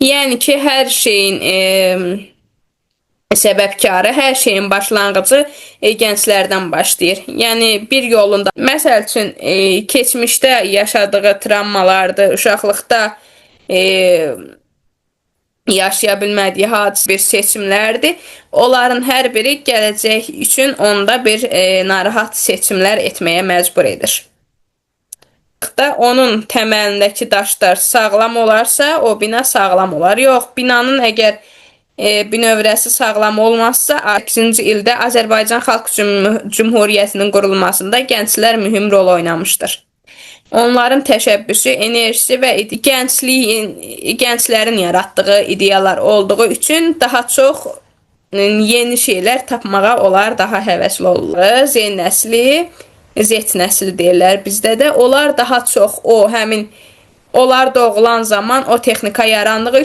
Yəni ki, hər şeyin səbəbkarı, hər şeyin başlanğıcı gənclərdən başlayır. Yəni bir yolunda, məsəl üçün, keçmişdə yaşadığı travmalardır, uşaqlıqda yaşaya bilmədiyi hadisə bir seçimlərdir. Onların hər biri gələcək üçün onda bir narahat seçimlər etməyə məcbur edir. Onun təməlindəki daşlar sağlam olarsa, o bina sağlam olar. Yox, binanın əgər bünövrəsi sağlam olmazsa, 8-ci ildə Azərbaycan Xalq Cümhuriyyətinin qurulmasında gənclər mühüm rol oynamışdır. Onların təşəbbüsü, enerjisi və gənclərin yaratdığı ideyalar olduğu üçün daha çox yeni şeylər tapmağa onlar daha həvəsli olurlar. Z nəsli, Z nəsli deyirlər bizdə də. Onlar daha çox onlar doğulan zaman o texnika yarandığı üçün